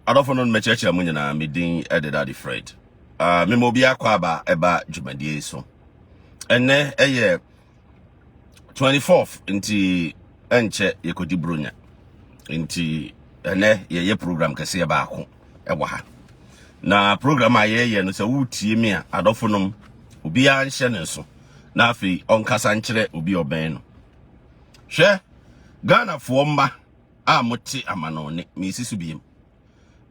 Adofono mecheche munye na midin ededa the Fred. Memobia kwaba eba jumadie so. Ene eye 24th inti enche yekodi bronya. Inti ene ye program kese ba ako ewa ha. Na program ayeye no se wutie mi a adofono obi a nhye ne so. Na afi onkasa nkyere obi oben no. Hwe Ghana fo mma a moti amanone mi sisu biem.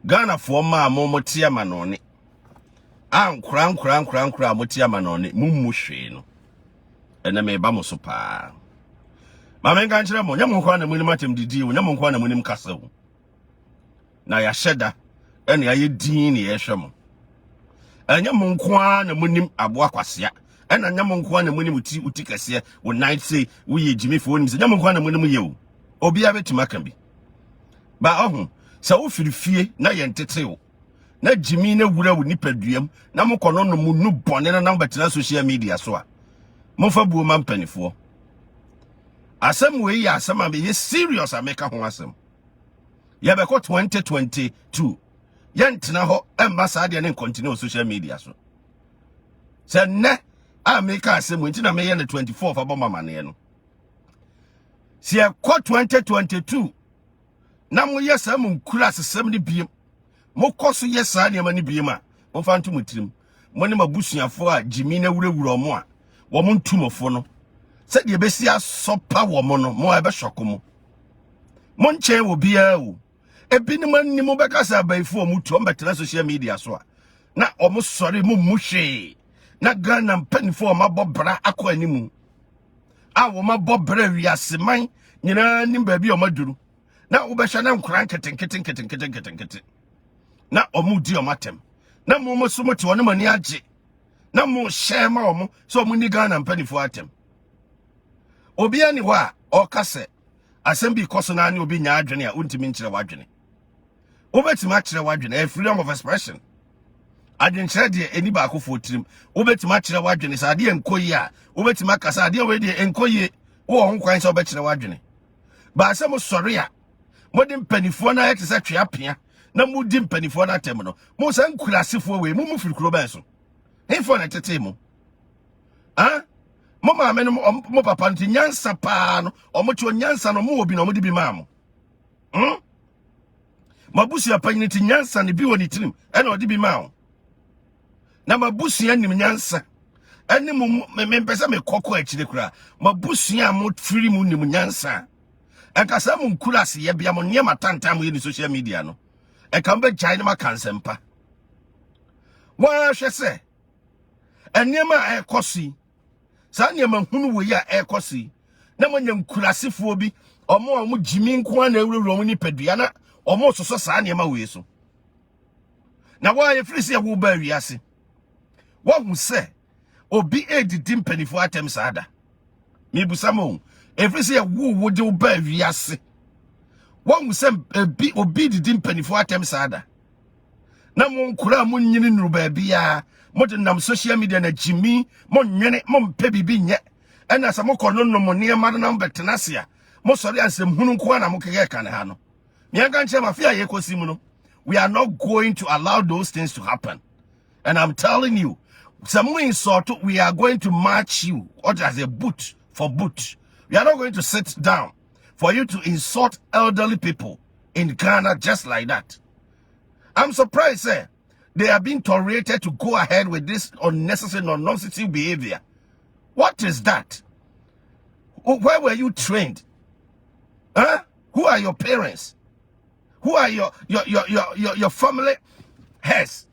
Ghana fo ma moti amanone ankra moti amanone mummu hwe no ene me ba mo so pa ma me nka nkyere mo nyam nkwa na munim atem didi wo nyam nkwa na munim kasa wo na ya hyeda ene ya yedin ne yehwe mo anyam nkwa na munim aboa kwasea ena nyam nkwa na munim uti kase wo night say wo ye jimi fo nim se nyam nkwa na munim ye wo obi abetima kan bi ba ohun sa wo firifie na yentetewo na jimi na wura wo nipaduam na mokono no mu nu bone na betena social media so a mofa buo ma mpanifo asem we ya asem am ye serious ameka ho asem ya be ko 2022 yentena ho emba sa de ne continue social media so se ne ameka asem nti na me ye na 24 fa boma mane no si e ko 2022 na mo yesa mo nkura sesem ne biem mo koso yesa ne ma ne biem a mo fa nto mutirim mo ne mabusuafo a jimi na wurawura mo a wo mo ntumofo no se de besi asopa wo mo no mo ebe shoko mo nchen wo bia o ebinim anni mo beka sa baifo mo tu o betena social media so a na o mo sori mo muhwe na Ghana mpanifo ma bobra akọ animu a wo ma bobra wiaseman nyina nim ba bi o maduru na wo behwa na nkran keten na omudi o matem na mo so te wona mani age na mo shema o mo so mo ni Ghana mpanifo atem obi ani ho a o kase asem bi koso na ani obi nya adwene a untimi nkyere wadwene obetima akyere wadwene freedom of expression adwenkyere de eni ba akofo tirim obetima akyere wadwene sa de enkoyi a obetima kasa de we de enkoyi wo ho kwan sa obekyere wadwene ba asem sori a modi mpanifo na yete sa twa apia na mudi mpanifo na atem no mo san kurasefo we mu firikuro ban so hefo na tete mu mo ma me no mo papa nti nyansa pa no omo ti onyansa no mo obi no mo di bi ma mo mabusia pa nti nyansa ne bi woni tirim e na odi bi ma o na mabusia nim nyansa ene mo me pesa me kokko akire kura mabusia mo firi mu nim nyansa enkasa mo nkura se ye bia mo nyema tantam ye ni social media no e kan be gyan ma kansempa wa hwe se enema e kosi sa nyema hunu wo ya e kosi na mo nyam kurasefo bi omo jimi nko na ewuro mo ni padua na omo soso sa nyema we so na wa ye frisi ya wo ba wiase wa hu se obi edidi mpanifo atem saada mi busamo efrisi ya wo de wo ba wiase wa hu se obi didi mpanifo atem saada na mo nkura mo nyini nuru ba bia mo de nam social media na jimi mo nwene mo mpe bibi nye ena sa mo kono no mo ne ma na mbetena se a mo sori ansem hunu nko na mo kege kan ha no me anka nche ma fia ye kosi mu no we are not going to allow those things to happen, and I'm telling you some insult we are going to march you or as a boot for boot. We are not going to sit down for you to insult elderly people in Ghana just like that. I'm surprised they are being tolerated to go ahead with this unnecessary nonsensical behavior. What is that? Where were you trained? Who are your parents? Who are your family heads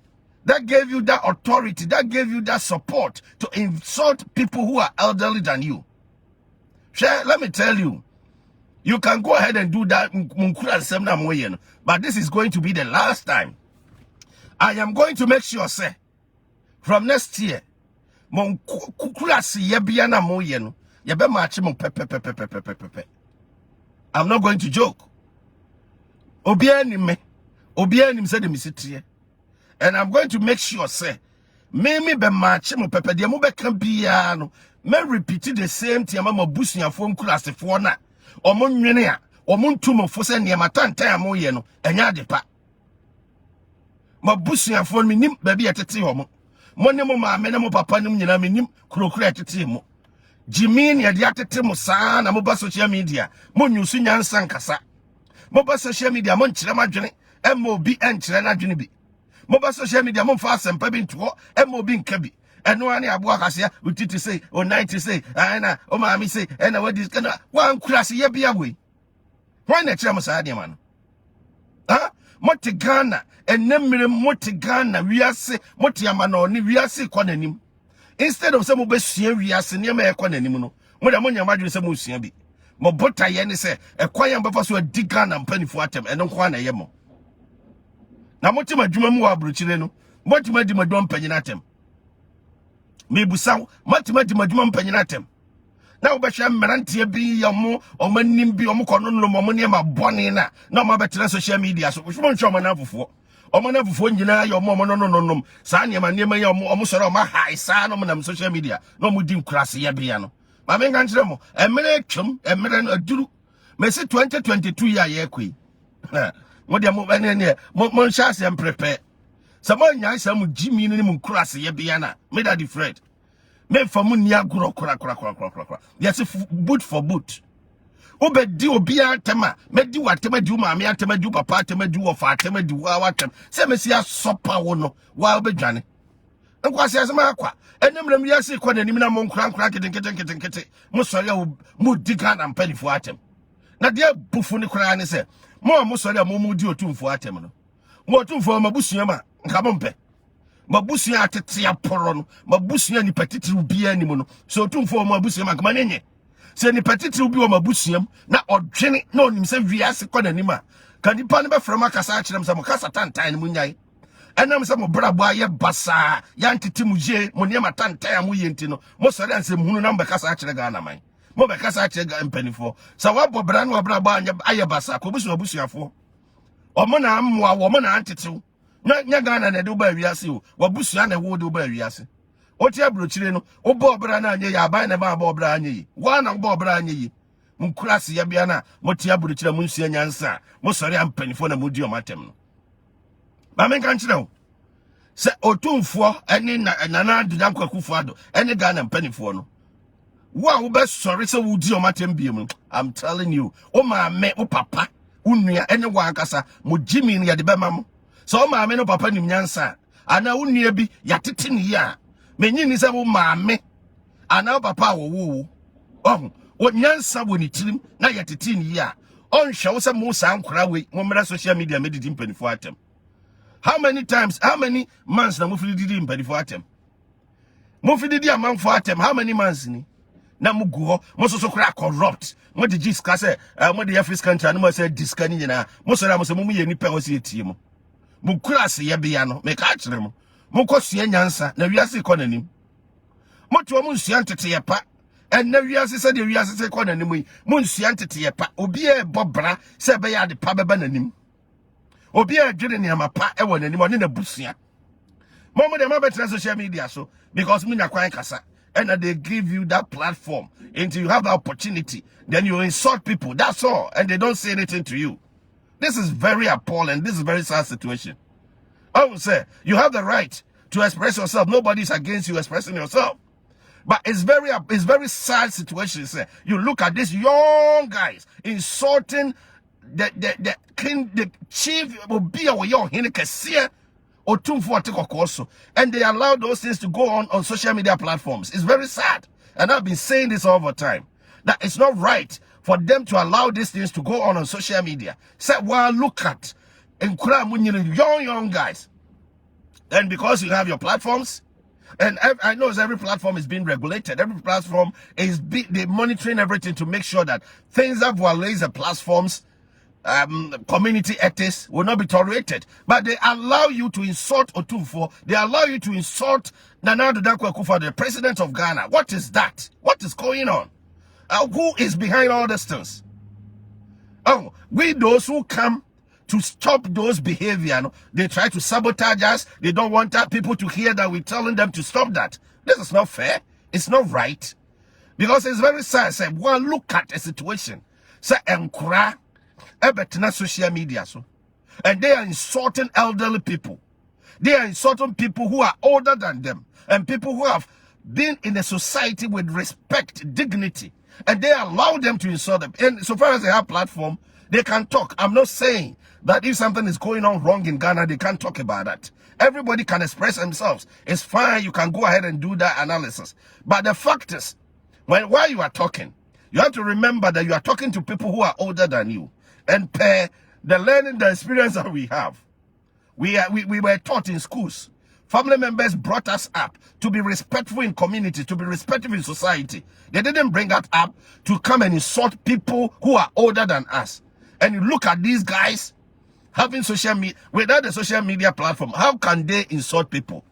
that gave you that authority, that gave you that support to insult people who are elderly than you? Let me tell you, you can go ahead and do that, but this is going to be the last time. I am going to make sure, say, from next year, I'm not going to joke. Obianim said me sit here. And I'm going to make sure, say, me be match mo pepe de mo be kan bia no me repeat the same thing ma busuya fo class fo na omo nwene a omo ntumofo se ne matantan mo ye no enya de pa Mabusia for me nim baby at tea homo. Monemo ma menemo papa nim nyina me nim krokra at mo. Jimin ya diatete mo saa na moba social media. Mo nyusu nyansa nkasa. Moba social media mo nkyere madwene. MOB enkyere na dwene bi. Moba social media mo fa asempa bi nto MOB nka bi. Eno ani aboa kasia utiti say o 90 say ana o maami say ena what this kana wan kurase ye bia we. Why na kyere mo saa de ma no? Ha? Moti Ghana enemire moti Ghana wiase moti amana oni wiase kwa nanim. Instead of some obesua wiase ne ma ekwa nanim no. Mo da mo nyamadwe se mo sua bi. Mo bota ye ne se ekwa yan befa so adi Ghana mpanifo atem eno kwa na ye mo. Na moti madwuma mu wa abrochire no. Moti madi madwuma mpanyina atem. Mebusaw moti madi madwuma mpanyina atem. Na obehwe mmerantie bi yomo omanim bi omokono no mo ne ma bone na ma betre social media so hwo ncho omanafofo omanafofo nyina yomo no saa ne ma ye omo soro ma high saa no na social media no mo di nkurase ye bia no ma me ngan kire mo emere twem emere no aduru mesi 2022 ya ye kwei mo de mo ne mo ncha se prepare sama nya sa mo jimi ni mo nkurase ye bia na me da di Fred me famu ni agro kura yes boot for boot obedi obia tema medi watema di ma me atema di papa atema di wofa atema di wa watem se me sia sopa wo no wa obedwane nkwase asema akwa enemrem yase kwa nanim na mo nkura kete mo sori mo diga na mpanifo atem na de bufu ni kura ne se mo sori mo di otumfo atem no mo otumfo mabusua ma nka mo mpe mabusia atete aporo no mabusia ni petitiru bia ni mu no so otumfo mabusia makama nenye se ni petitiru bi o mabusia na odwene na onim se wiase kwa nanima kan nipa ne be frama kasa akirem se mo kasa tantan ne munyai enam se mo brabo aye basa ya ntete mu je mo ne matantan mu yenti no mo sori anse muhunu na be kasa akire ga na man mo be kasa akire ga mpanifo sa wabo bra na brabo aye basa ko busuafo o mo na amwa wo mo na antetew nya Ghana na de uba wiase o wabusua na wo de uba wiase oti abrochire no obo obra na anye ya aban na ba obra anye yi wa na obo obra anye yi munkurase ya bia na moti abrochire munsua nyansa mo sori ampanifo na modi o matem no ba men kan kire o se otumfo ene na adudan kwakufo ado ene Ghana mpanifo no wo be sori se wodi o matem biem I'm telling you o ma me o papa unua ene wa akasa mo jimi ni ya de be ma mo so maame no papa nim nyansa ana unua bi yatete ne ya menyi ni se wo maame ana papa wo wo nyansa wo ni tirim na yatete ne ya on hwe se mo san kora we mo mera social media medidi mpanifo atem how many months na mo fi didi mpanifo atem mo fi didi amanfo atem how many months ni na mo go mo so kora corrupt mo di jiska se mo di African country na mo se diska ni nyina mo so na mo se mo ye nipa wo se etie mo mukurase ye bia no me ka kire mo mukosua nyansa na wiase ko nanim moto mo nsua ntete ye pa en na wiase se de wiase se ko nanim yi mo nsua ntete ye pa obi e bobra se be ya de pa beba nanim obi e dwene ne ama pa e wo nanim one na busua mo de ma betra social media so because munya kwan kasa and they give you that platform until you have the opportunity then you insult people, that's all, and they don't say anything to you. This is very appalling. This is a very sad situation. I would say you have the right to express yourself. Nobody's against you expressing yourself. But it's very sad situation. Say you look at these young guys insulting the chief obi or your hinikesia or also, and they allow those things to go on social media platforms. It's very sad, and I've been saying this all the time that it's not right for them to allow these things to go on social media. Say, well, look at young guys. And because you have your platforms, and I know every platform is being regulated. Every platform is they're monitoring everything to make sure that things that violate the platforms, community ethics will not be tolerated. But they allow you to insult Otumfo. They allow you to insult Nana Addo Dankwa Akufo-Addo, the president of Ghana. What is that? What is going on? Who is behind all these things? Oh, we those who come to stop those behavior, no, they try to sabotage us. They don't want people to hear that we're telling them to stop that. This is not fair. It's not right. Because it's very sad. Say, well, look at the situation. Say, ebetina social media, so, and they are insulting elderly people. They are insulting people who are older than them and people who have been in a society with respect, dignity, and they allow them to insult them. And so far as they have platform, they can talk. I'm not saying that if something is going on wrong in Ghana, they can't talk about that. Everybody can express themselves. It's fine. You can go ahead and do that analysis. But the fact is, while you are talking, you have to remember that you are talking to people who are older than you. And per the learning, the experience that we have, we were taught in schools. Family members brought us up to be respectful in community, to be respectful in society. They didn't bring us up to come and insult people who are older than us. And you look at these guys having social media, without the social media platform, how can they insult people?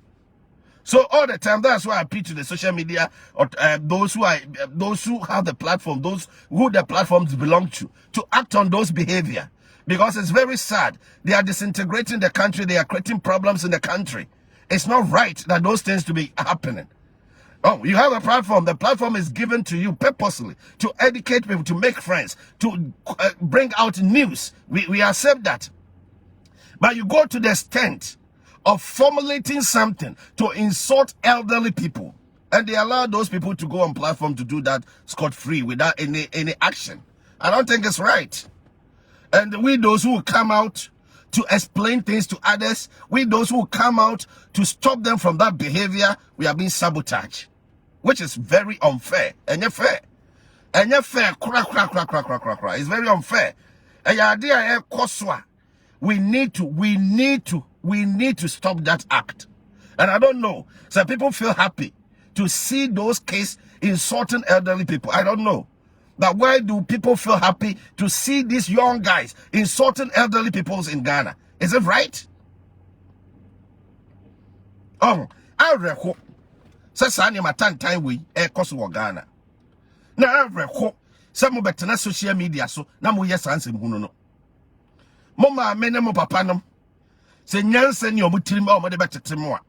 So all the time, that's why I appeal to the social media, or those who have the platform, those who the platforms belong to act on those behavior. Because it's very sad. They are disintegrating the country. They are creating problems in the country. It's not right that those things to be happening. Oh, you have a platform. The platform is given to you purposely to educate people, to make friends, to bring out news. We accept that. But you go to the extent of formulating something to insult elderly people, and they allow those people to go on platform to do that scot-free without any action. I don't think it's right. And we, those who come out to explain things to others, we, those who come out to stop them from that behavior, we are being sabotaged, which is very unfair. And you're fair. And you're fair. It's very unfair. And your idea we need to stop that act. And I don't know. Some people feel happy to see those cases insulting elderly people. I don't know. But why do people feel happy to see these young guys insulting elderly people in Ghana? Is it right? Oh, I reckon. Sasani matan time we cost Ghana. Now I reckon some of the social media so na mo yes answer no. Mama me ne mo papa nom. Se nyansa ni omutirim o mo de betetemo a.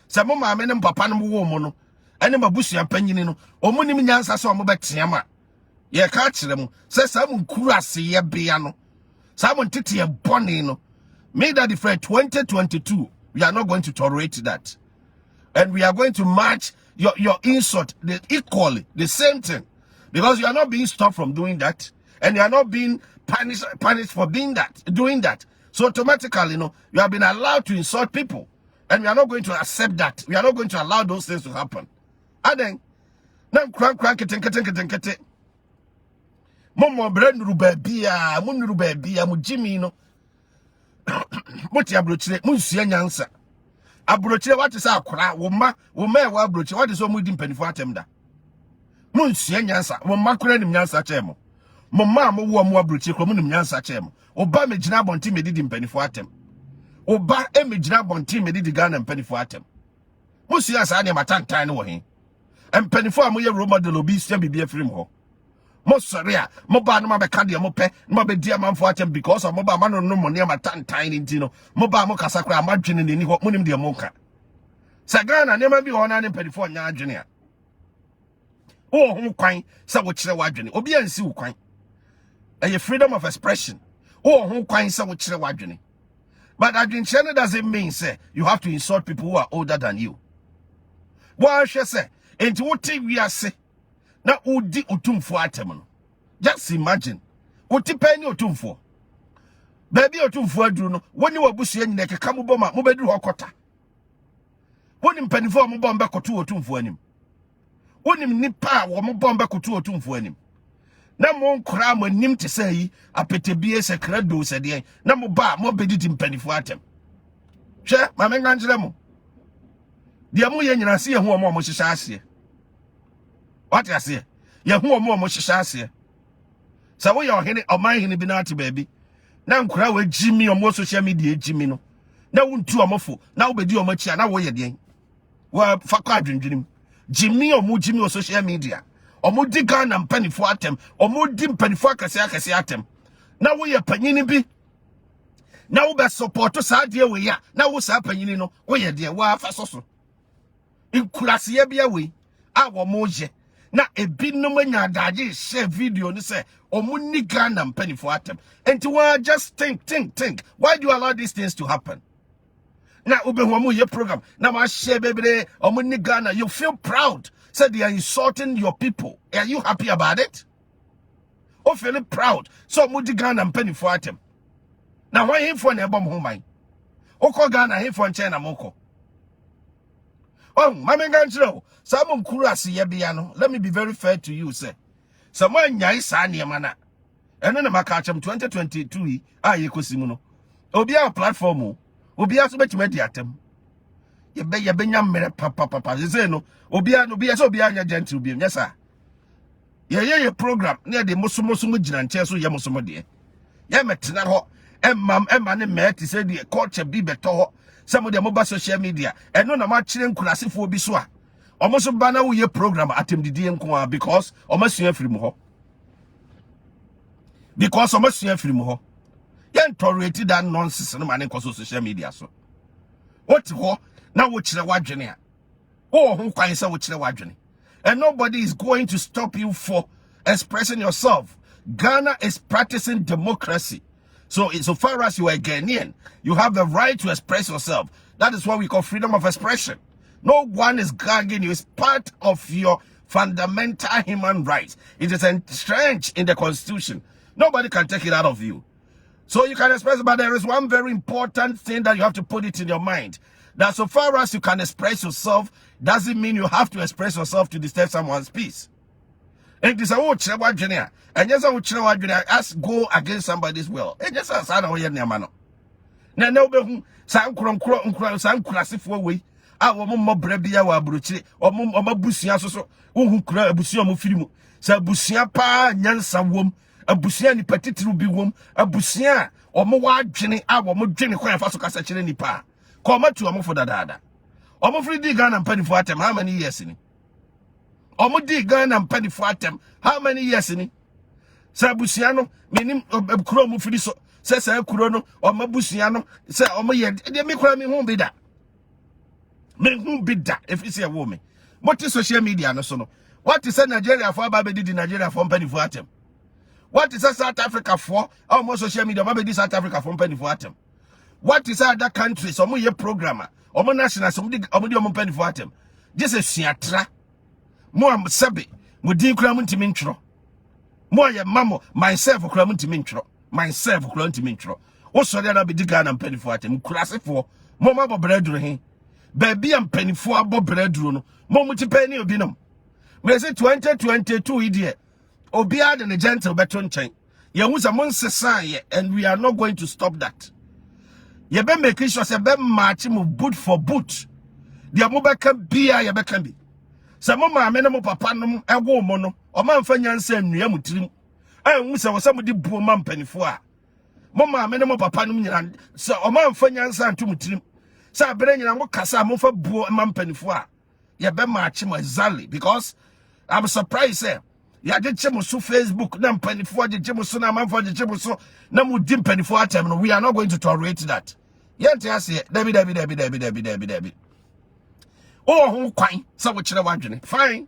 Se mama me ne papa nom wo mo no. Ene mabusua panyini no. Omunim nyansa so mo beteam a. Ye ka kire mu. Se sa mo nkuru ase ye bia no. Sa mo ntete ye bone no. May that different 2022 we are not going to tolerate that. And we are going to match your insult equally, the same thing. Because you are not being stopped from doing that. And you are not being punished for doing that. So automatically, you have been allowed to insult people. And we are not going to accept that. We are not going to allow those things to happen. And then, now kete. Momo brand rubabia, mu Jimmy no. Moti abrochire, munsia nyansa. Abrochire what is akora, wo ma wa abrochire what is so mudi mpanifo atem da. Munsia nyansa, wo ma kora nim nyansa chemo. Mo ma mo wo mo abrochire kro mo nim nyansa chemo. Oba me gina bonti me didi mpanifo atem. Oba e me gina bonti me didi Ghana mpanifo atem. Musia sa ne matantan ne wo he. Mpanifo a mo ye role model obi sia bibia firim ho. Mo sorry a mo ba no ma be ka de mo pe no be dia manfo atem because of mo ba ma no mo ne matantan ni ntino mo ba mo kasa kra amadwene ni ho mo nim de mo ka. Sa Ghana ne ma bi ho na ne mpanifo nya adwene a. O ho kwan sa wo kire wadwene obi ansi wo kwan. A freedom of expression. Oh, who can say what you want? But adventure doesn't mean say you have to insult people who are older than you. What I say, and what we are say, now udi utum for atemon. Just imagine, what you penny utum for. Baby utum for druno, when you are bushing neck a camuboma, mobedu hokota. When him penny for mubomba kotu utum for him. When him nipa or mubomba kotu utum for him. Na mo nkra mo nim te say apetebie secredo se de na mo ba mo bedidi mpanifo atem hwe ma me nganjere mo de mo ye nyina se ye ho mo hyehyɛ ase what you say ye ho mo hyehyɛ ase sa wo ye ohene oman hene bi na ate baabi na nkra wa jimi o mo social media jimi no na wo ntu o mo fo na wo bedi o mo chia na wo ye de wa fa kwa adwendwenim jimi o social media omo di Ghana mpanifo atem omo di mpanifo akase atem na wo ye panyini bi na wo be support sa de we ya na wo sa panyini no wo ye de wa fa soso inkurase ye bia we a wo mo je na ebi no manya daje share video ni say omo ni Ghana mpanifo atem and to just think why do you allow these things to happen? na ube huamu ye program na ma share baby omuni Ghana, you feel proud. Said they are insulting your people. Are you happy about it? Or feeling proud? So mudi Ghana and penny for atem. Now why him for an ebom home? Oko Ghana him for China moko. Oh, Mama Gancho, some kurasi yebiano. Let me be very fair to you, sir. Someone nyai sani mana. And then I catch him 2022. Ye kosimuno. Obia platform. Obia so bet mediatem. Ye be nyam mere papa. Ze no. Obia no bia so obia nya gentle bi. Yes sir. Ye program near the musumo gina nche so ye musumo de. Ye metena ho. Emma ne me ti say the culture bi beto ho. Some of the mobile social media. And no na ma chire nkurasefo bi so a. Omo so ba na wo ye program atem didi enko a because omo sua firi mu ho. Because omo sua firi mu ho. Yen tolerate that nonsense no man in social media so. What ho na wo chire wadwene a. Oh, who can say wo chire wadwene. And nobody is going to stop you for expressing yourself. Ghana is practicing democracy. So far as you are Ghanaian, you have the right to express yourself. That is what we call freedom of expression. No one is gagging you. It's part of your fundamental human rights. It is entrenched in the Constitution. Nobody can take it out of you. So you can express, but there is one very important thing that you have to put it in your mind. That so far as you can express yourself, doesn't mean you have to express yourself to disturb someone's peace. And this is and yes, as go against somebody's will. And yes, I know you're near man. Now, no, some classic way. Our mum brebia wa bruchi, or busia so, who cry a busia mufilimu. Sa busia pa, nyansa wom, a busia ni petit ruby wom, a busia, or more jenny, our more jenny, quite fast to any pa. Come to a mo for the dada. Omo free dig and penny for atem, how many years in it? Omo dig and penny for atem, how many years in it? Sabusiano, meaning Chromo Friso, says a Kurono, or Mabusiano, say Omo yet, they make me won't be that. Me won't be that if it's a woman. What is social media? No, so no. What is Nigeria for? Baby did in Nigeria from penny for atem. What is South Africa for? Almost social media, baby did South Africa from penny for atem. What is other countries? Omo ye programmer. Omo national somebody omo penny for atem. Just a siatra. Mo am sabi. Mo din kura mun timi ntro. Mo ye mamo myself kura mun timi ntro. Myself kura mun timi ntro. O so there na be diga na penny for atem. Kurase for mo ma bo breduru hin. Baby am penny for abo breduru no. Mo mu ti penny obi nom. Me say 2022 idie. Obi ad the gentle beto nchen. Ye hu some sesa and we are not going to stop that. Ye be making sure say be match mu boot for boot. Dia mo be kan bia ye be kan bi. Sa mo ma me na mo papa no ego mo no. O ma mfa nyansa nnua mutirim. Hu se wo se mo di buo ma mpanifo a. Mo ma me na mo papa no nyina se o ma mfa nyansa antu mutirim. Sa bere nyina mo kasa mo fa buo ma mpanifo a. Ye be match mu exactly because I'm surprised say ya de chemo so Facebook na mpanifo de chemo so na manfo de chemo so na mo di mpanifo atem no. We are not going to tolerate that. Yet I say Debbie. Oh, who quine, so what you fine.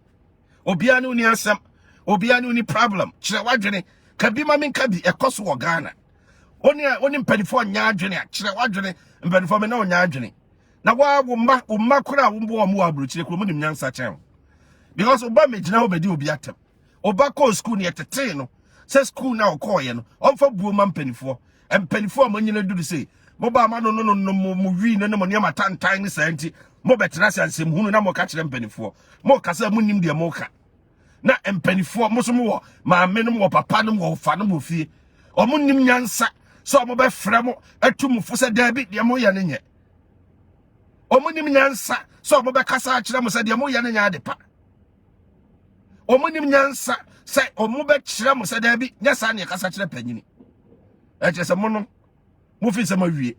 Obianu ni asem, Obianu ni problem. Chirawajene, Kabi Mamin Kabi, a cost of Ghana. Only penny for Yajene, Chirawajene, and penny for me no Yajene. Now, why Makura wumbo more brutal, Kumunim Yan Sachem? Because Obama now be do beatem. Obako school near the train, says school now coin, on for woman penny for, and penny for money do the say. Mobama no movie no money ma tan tiny senti mo betrasa ansem hunu na mo ka kire mpanifo mo kasa munim de mo ka na mpanifo mo so mo ma menom wo papa no wo fa no mo fie o mo nim nyansa so mo be frɛ mo atum fo se da bi de mo ya ne nye o mo nim nyansa so mo be kasa kire mo se de mo ya ne nya de pa o mo nim nyansa se o mo be kire mo se da bi nya sa ne kasa kire panyini e je se mo no Mufi sama wie.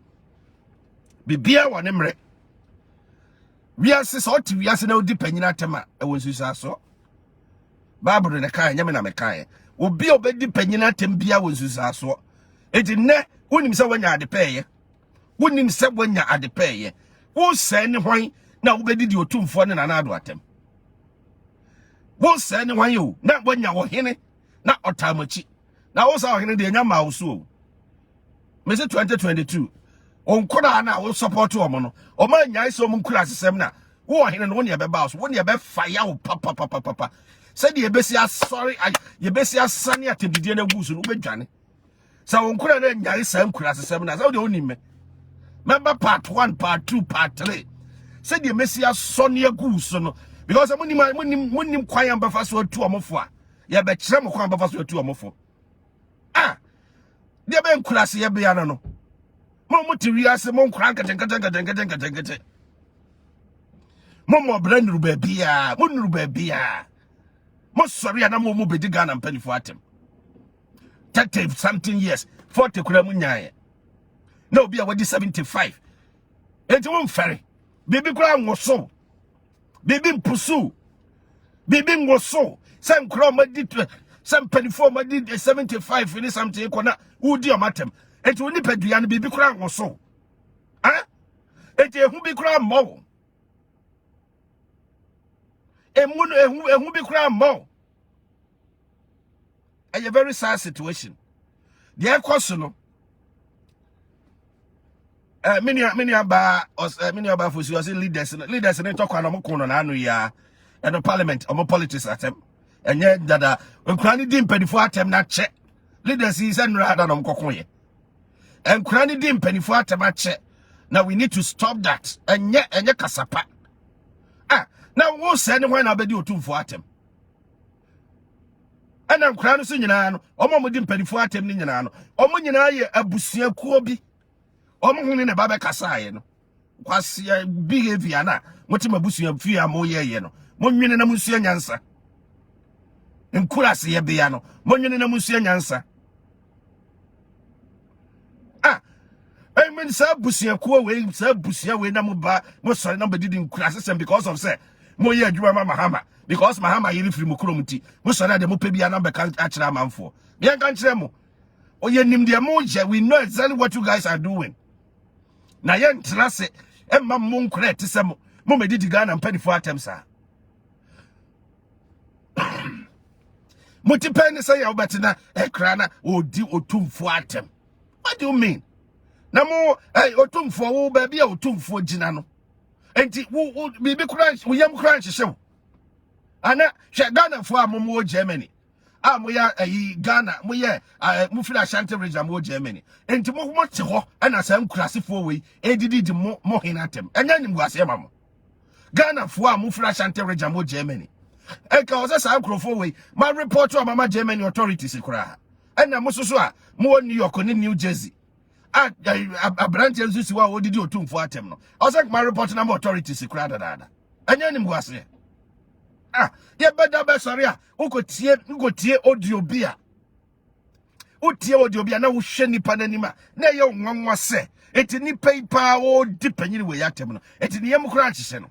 Bibia wa ne mre. Wiase so ti wiase na odi panyina tema e wonsusa so. Bible ne kan nyame na me kan. Obi obedi panyina tem bia wonsusa so. Edi ne wonim se wanya ade peye. Wonim se wanya ade peye. Wo se ne hwan na wobedi di otumfo ne na ado atem. Wo se ne hwan yo na wanya wo hene na otamachi. Na wo sa wo hene de nya ma wo so. Me say 2022. on koda na wo support omo no o ma nyai so mo nkura asesem na wo hene no ne be ba so wo ne be fire wo papa said ye besi sorry ye besi asane atebidie na gusu no bedwane sa wo nkura na nyai sa nkura asesem na sa wo de oni me member part 1 part 2 part 3 said ye mesi asone gusu no because munim kwan am befa so atu omofo a ye be kire mo kwan befa so atu omofo de be nkura se ye be ya no mo mutiri ase mo nkura nkete mo brandru babia mo nuru babia mo sorry na mo bedi Ghana mpanifo atem 30 something years 40 kura munyaye na obi a wadi 75 enti won fere bibi kura ngoso bibi mpusu bibi ngoso sem kura madi sem mpanifo madi 75 ni something kona udi o matem enti woni padua no bibi kura ngoso enti ehu bi kura mo ehu bi kura mo a very sad situation the course no many about for you leaders in talk on mo kono na anu ya and the parliament or politics atem and yet that when krani dim penifo atem na che leaders is and rather no kokon and krani dim penifo atem a che now we need to stop that and yet kasapa now wo say when abedi otumfo atem ana nkran so nyina no omo modi mpanifo atem ni nyina no omo nyina ye abusua kuo bi omo hune ne baba kasaye no kwase behavior na moti mabusua fi amo ye no mo nwene na musua nyansa nkurase ye bia no mo nwene na musua nyansa I mean sa busua kuo we sa busua we na mo ba mo sori na bedidi nkurase sem because of say mo ye adwuma mahama because mahama yiri firi mukromti mo sori de mo pebia na be kan akira manfo bien kan kire mo oye nim de mo je we know exactly what you guys are doing na ye ntrase emma mo nkure tese mo medidi Ghana mpanifo atem sa mutipeni say ya obetina ekra na odi otumfo atem what do you mean na mo otumfo wo ba bia otumfo gina no enti wo bibi crunch wo yam crunch hyew ana hwe Ghana fo amomo Germany mo ya Ghana mo ye mo fira Ashanti region mo Germany enti mo te ho ana sa nkurasefo we edidi di mo hinatem enya nim guase ma mo Ghana fo mo fira Ashanti region mo Germany eka o sa nkurofo we ma report to mama Germany authorities kura ena mo soso a mo New York ni New Jersey Branch Zusi wa odidi otumfo atem no I was like my report number authorities kura dada anya nim guase ye beda be sorry ukotie audio bia utie audio bia na wo hwe nipa nanima na ye nwanwa se eti ni paper o di panyini we yatem no eti ni yem kura nhye no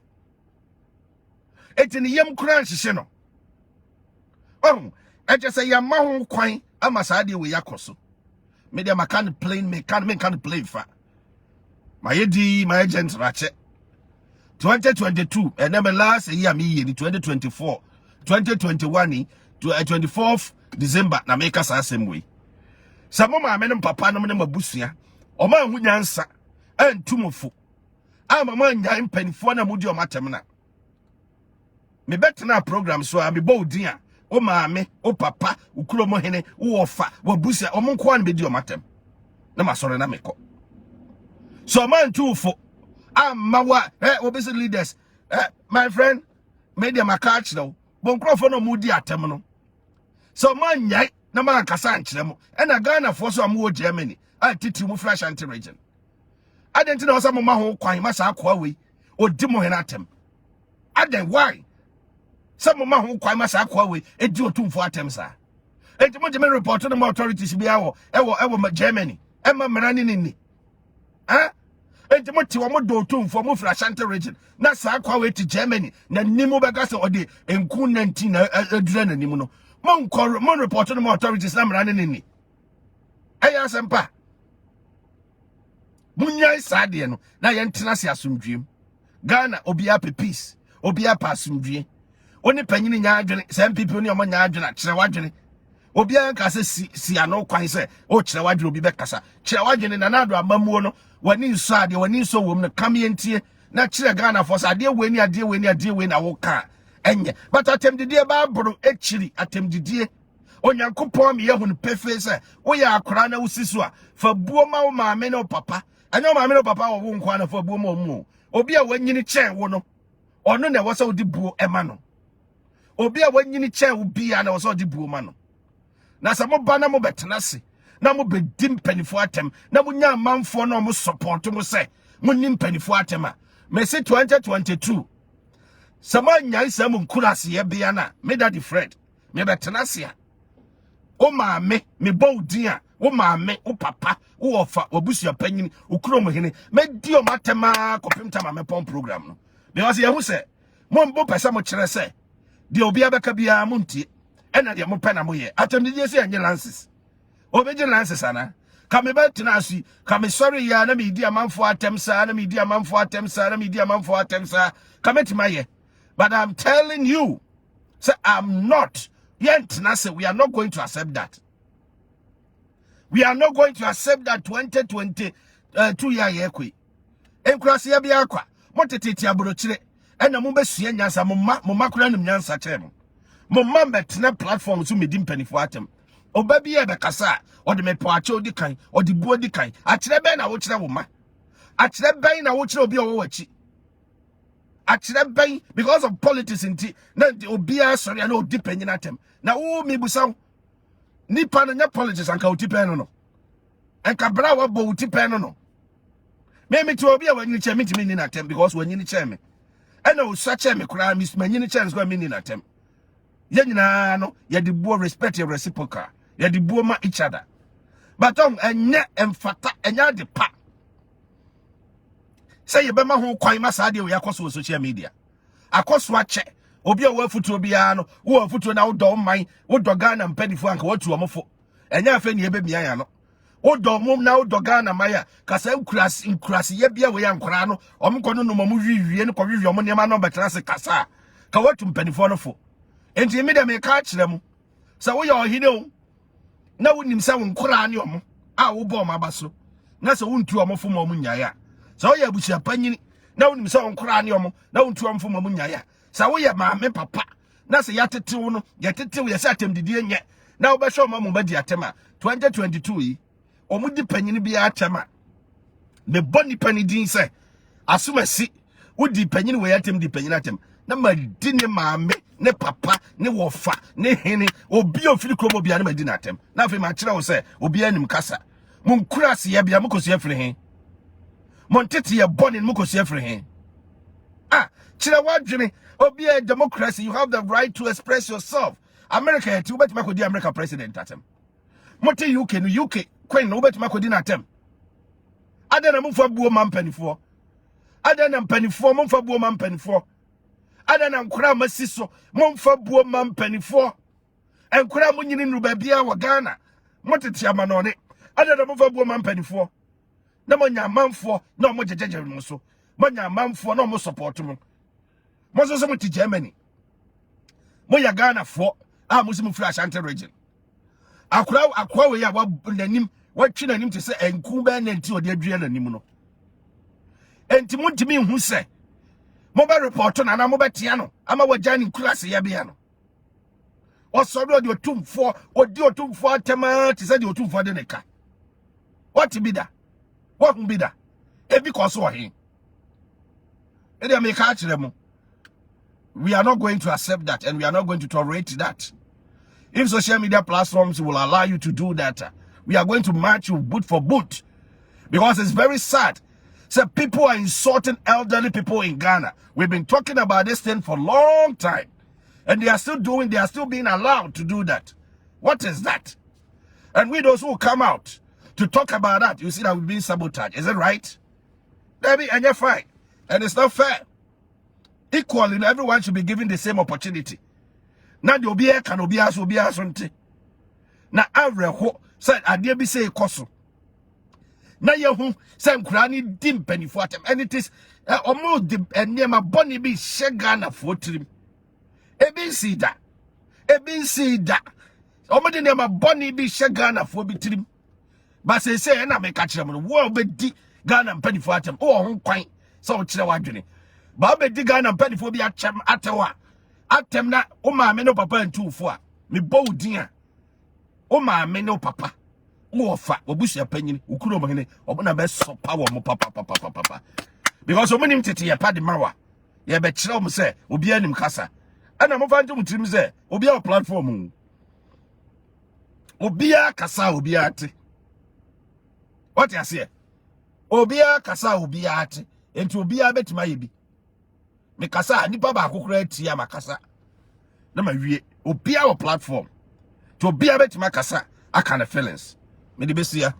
eti ni yem kura nhye no eje say ya ma ho kwan ama sa de we yakoso media makan plane me kan play fa my agent rache 2022 and then last year me in 2024 2021 to 24th December na make us same way samo ma menem papa no me mabusua o ma hu nyansa antumofo ama ma nya mpanifo na mudi o matem na me betena program so a me bodin a o maame o papa ukuromo hene wo ofa wo busia o monko an bedi o matem na masore na meko so man tumfo amawa obese leaders my friend media makach no bonkrofo no mudi atem no so man nyai na man kasa ankyere mo na Ghana fo so amu Germany titi mu flash anti region adenti na osa mo ma ho kwan ma sa akwa we odi mo hena atem aden why some ma ho kwan ma sa akwa we edi otumfo atem sa enti mo German report no ma authorities bi awo ewo Germany emma mrani ni enti mo ti wo mo do otumfo mo flash anti region na sa akwa we ti Germany na nimu bega se odi enku 19 na adura na nimu no mo report no ma authorities na mrani ni aya sempa munyai sade no na ye ntena se asomdwem Ghana obia pe peace obia pa asomdwe oni panyini nya adwene some people ni omo nya adwene kire wadwene Obia nka se si ano kwan se o kire wadwe obi bekasa kire wadwe ne nanado amamuo no wani nso ade wani nso wom no kamentie na kire Ghana for sa ade weni na wo ka enye but atemdidie ba boro echiri atemdidie onyankopon me yehu no pefe se wo ya akora na wusiso a fa buo ma wo maame ne papa anya maame ne papa wo nkwa na fa buo ma omu obi a wanyini chen wo no ono na wo se wo di buo ema no obi a wanyini chen wo bia na wo se wo di buo ma no na sa mo ba na mo betena se na mo bedi mpanifo atem na mo nya amanfo na mo support mo se mo ni mpanifo atem a me se 2022 sama nyai sa mo nkurase ye bia na me daddy Fred me betena se a o maame me bawdin a o maame o papa o ofa obusu apanyini o kuro mo hene me di o matema kopim tama me pon program no because ye hu se mo mbo pesa mo kire se de obi abeka bia mo ntie ena de mo pena mo ye atemdie se anye lances obeje lances ana ka me betina asi ka me sorry ya na me di amanfo atem sa na me di amanfo atem sa na me di amanfo atem sa ka metima ye but I'm telling you say I'm not yet na say we are not going to accept that. We are not going to accept that 2022 year kwi enkrase ya bia kwa moteteti aborochire ena mo besua nyansa mo makura nim nyansa chere mo betena platform so medi mpanifo atem oba bia be kasa ode me po ache odi kan ode bu odi kan akire ben na wo kire wo ma akire ben na wo kire obi owo wachi akire ben because of politics inti na obi a sorry na odi panyin atem na wo me busaw nipa na nya politics anka odi pen no enka bra wa bo odi pen no me to obi a wanyi che me ni na atem because wanyi ni che me ena wo sa che me kura mi manyi ni che nso me ni na atem ye nyina no ye de buo respect your reciprocal ye de buo ma each other but enye emfata enya de pa say ye be ma ho kwan ma sa de we yakoso social media akoso ache obi a wo afutuo bia no wo afutuo na wo do man wo do Ghana mpanifo anka watu omofo enya afa ni ebe bia ya no wo do mum na wo do Ghana maya kasa nkurasi ye bia we ya nkora no omko no no mamu wiwie no ko wiwie omo nema no betara se kasa ka watu mpanifo no fo enti me dem ka kire mu sa wo ye ohine o na wonim sa wonkora ne omo a wo bo ma baso na sa wontu omo fo ma omo nyaaya sa wo ye abusia panyini na wonim sa wonkora ne omo na wontu omo fo ma omo nyaaya sa wo ye maame papa na sa yatetew no yatetew ye sa atemdidie nye na wo be hwe omo ba di atema 2022 yi omo di panyini bia atema me boni panidin se asumasi wo di panyini we yatem di panyini atem na madi ne maame ne papa ne wofa ne hene obi ofiri kromo bia ne madi na atem na afi ma kire wo se obi anim kasa mun kurase ya bia mukosi afiri he mon tete ye boni mukosi afiri he kire wadwene obi a democracy you have the right to express yourself America yeti ubeti makodi America president atem mote UK no UK queen no ubeti makodi na atem adana mumfa buo mampanifo adana mpanifo mumfa buo mampanifo adana nkura masiso momfa buo mampanifo enkura munyini nruba bia wa Ghana motete amanone adana momfa buo mampanifo na monya manfo na mo jejeje no so monya manfo na mo support mo mozo so muti Germany moya Ghana fo a muslim free Ashanti region akwa we ya wa nanim watwi nanim te se enku ba na nti ode adua nanim no enti muntimi hu se mo ba report na mo betia no ama wajani class ya bia no osoro de otumfo odi otumfo atema ti se de otumfo de neka what be that what be that e because of him e dey make akire mo we are not going to accept that and we are not going to tolerate that. If social media platforms will allow you to do that, we are going to match you boot for boot because it's very sad. So people are insulting elderly people in Ghana. We've been talking about this thing for a long time. And they are still being allowed to do that. What is that? And we those who come out to talk about that, you see that we've been sabotaged. Is it right? Maybe, and you're fine. And it's not fair. Equally, everyone should be given the same opportunity. Now the obi can obi asonte. Na avreho said ade bi say koso. Na yehu say nkura ni dim panifo atem. And it is almost the enema boni bi shega na fotrim. Ebi si da. Omode ne ma boni bi hye Ghana fo bi tirim. Ba say na me ka kire mo wo obedi Ghana mpanifo atem. Wo ho kwan se wo kire wadwene. Ba obedi Ghana mpanifo bi achem atewa. Atem na o maame no papa ntufo a me bo udin a o maame no papa wo fa obusu apanyini ukuro mo hene obona be sopa wo mo papa because o monim tete ye pade mawa ye be kire mo se obi anim kasa ana mo fa ntum tirim se obi a platform obi a kasa obi ate what you say obi a kasa obi ate enti obi a betima ye bi me kasa nipa ba akokora atia makasa na ma wie obi a platform to obi a betima kasa aka na feelings me de besia